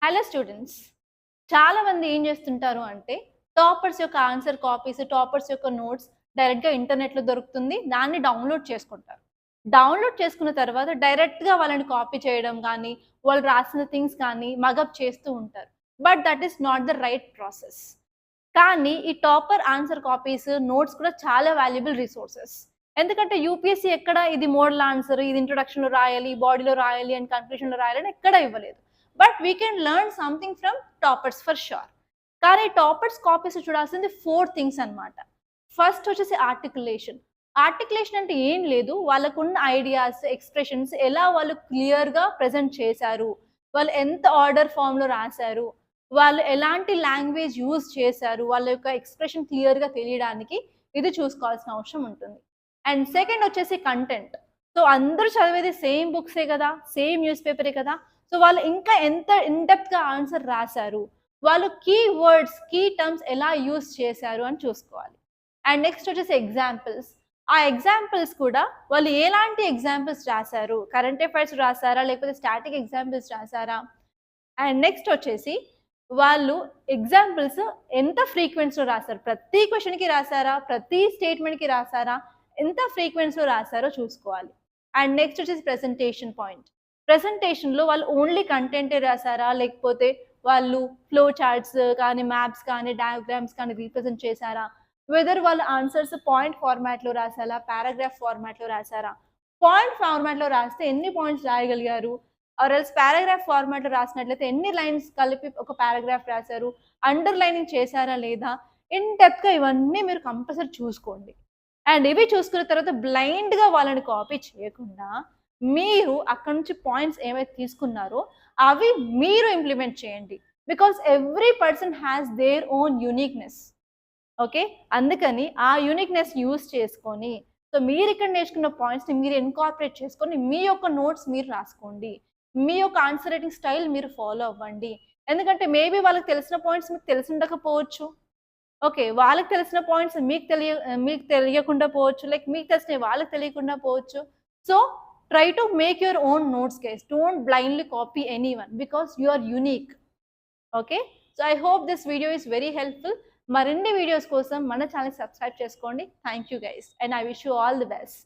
Hello students, చాలా మంది ఏం చేస్తుంటారు అంటే టాపర్స్ యొక్క ఆన్సర్ కాపీస్, టాపర్స్ యొక్క నోట్స్ డైరెక్ట్‌గా ఇంటర్నెట్‌లో దొరుకుతుంది. దాన్ని డౌన్‌లోడ్ చేసుకుంటారు. డౌన్‌లోడ్ చేసుకున్న తర్వాత డైరెక్ట్‌గా వాళ్ళని కాపీ చేయడం గానీ, వాళ్ళు రాసిన థింగ్స్ కానీ మగప్ చేస్తూ ఉంటారు. But that is not the right process. కానీ ఈ టాపర్ ఆన్సర్ కాపీస్, నోట్స్ కూడా చాలా వాల్యుబుల్ రిసోర్సెస్. ఎందుకంటే యూపీఎస్సీ ఎక్కడ ఇది మోడల్ ఆన్సర్, ఇది ఇంట్రొడక్షన్‌లో రాయాలి, బాడీలో రాయాలి అండ్ కన్క్లూషన్‌లో రాయాలి అని ఎక్కడ ఇవ్వలేదు. But we can learn something from toppers for sure. కానీ టాపర్స్ కాపీస్ చూడాల్సింది 4 థింగ్స్ అన్నమాట. ఫస్ట్ వచ్చేసి ఆర్టికులేషన్. ఆర్టికులేషన్ అంటే ఏం లేదు, వాళ్ళకున్న ఐడియాస్, ఎక్స్‌ప్రెషన్స్ ఎలా వాళ్ళు క్లియర్‌గా ప్రెజెంట్ చేశారు, వాళ్ళు ఎంత ఆర్డర్ ఫార్మ్‌లో రాశారు, వాళ్ళు ఎలాంటి లాంగ్వేజ్ యూజ్ చేశారు, వాళ్ళ యొక్క ఎక్స్‌ప్రెషన్ క్లియర్‌గా తెలియడానికి ఇది చూసుకోవాల్సిన అవసరం ఉంటుంది. అండ్ సెకండ్ వచ్చేసి కంటెంట్. సో అందరూ చదివేది సేమ్ బుక్సే కదా, సేమ్ న్యూస్ పేపరే కదా. సో వాళ్ళు ఇంకా ఎంత ఇన్ డెప్త్‌గా ఆన్సర్ రాశారు, వాళ్ళు కీ వర్డ్స్, కీ టర్మ్స్ ఎలా యూజ్ చేశారు అని చూసుకోవాలి. అండ్ నెక్స్ట్ వచ్చేసి ఎగ్జాంపుల్స్. ఆ ఎగ్జాంపుల్స్ కూడా వాళ్ళు ఎలాంటి ఎగ్జాంపుల్స్ రాశారు, కరెంట్ అఫైర్స్ రాశారా, లేకపోతే స్టాటిక్ ఎగ్జాంపుల్స్ రాశారా. అండ్ నెక్స్ట్ వచ్చేసి వాళ్ళు ఎగ్జాంపుల్స్ ఎంత ఫ్రీక్వెన్సీలో రాశారు, ప్రతి క్వెషన్‌కి రాశారా, ప్రతి స్టేట్మెంట్‌కి రాశారా, ఎంత ఫ్రీక్వెన్సీలో రాశారో చూసుకోవాలి. అండ్ నెక్స్ట్ వచ్చేసి ప్రెజెంటేషన్ పాయింట్. ప్రెజెంటేషన్‌లో వాళ్ళు ఓన్లీ కంటెంటే రాశారా, లేకపోతే వాళ్ళు ఫ్లో చార్ట్స్ కానీ, మ్యాప్స్ కానీ, డయాగ్రామ్స్ కానీ రీప్రజెంట్ చేశారా, వెదర్ వాళ్ళ ఆన్సర్స్ పాయింట్ ఫార్మాట్‌లో రాసారా, పారాగ్రాఫ్ ఫార్మాట్‌లో రాసారా. పాయింట్ ఫార్మాట్‌లో రాస్తే ఎన్ని పాయింట్స్ రాయగలిగారు, ఆర్ ఎల్స్ పారాగ్రాఫ్ ఫార్మాట్‌లో రాసినట్లయితే ఎన్ని లైన్స్ కలిపి ఒక పారాగ్రాఫ్ రాశారు, అండర్‌లైనింగ్ చేశారా లేదా, ఇన్ డెప్త్‌గా ఇవన్నీ మీరు కంపల్సరీ చూసుకోండి. అండ్ ఇవి చూసుకున్న తర్వాత బ్లైండ్‌గా వాళ్ళని కాపీ చేయకుండా, మీరు అక్కడి నుంచి పాయింట్స్ ఏవైతే తీసుకున్నారో అవి మీరు ఇంప్లిమెంట్ చేయండి. Because every person has their own uniqueness. Okay. అందుకని ఆ యూనిక్‌నెస్ యూజ్ చేసుకొని, సో మీరిక్కడ నేర్చుకున్న పాయింట్స్‌ని మీరు ఇన్కార్పొరేట్ చేసుకొని, మీ యొక్క నోట్స్ మీరు రాసుకోండి. మీ యొక్క ఆన్సర్ రైటింగ్ స్టైల్ మీరు ఫాలో అవ్వండి. ఎందుకంటే మేబీ వాళ్ళకి తెలిసిన పాయింట్స్ మీకు తెలిసి ఉండకపోవచ్చు. ఓకే. వాళ్ళకి తెలిసిన పాయింట్స్ మీకు తెలియకుండా పోవచ్చు. లైక్ మీకు తెలిసినవి వాళ్ళకి తెలియకుండా పోవచ్చు. So, try to make your own notes guys. Don't blindly copy anyone because you are unique. Okay. So, I hope this video is very helpful. మరిన్ని వీడియోస్ కోసం మన ఛానెల్‌ని సబ్స్క్రైబ్ చేసుకోండి. Thank you guys and I wish you all the best.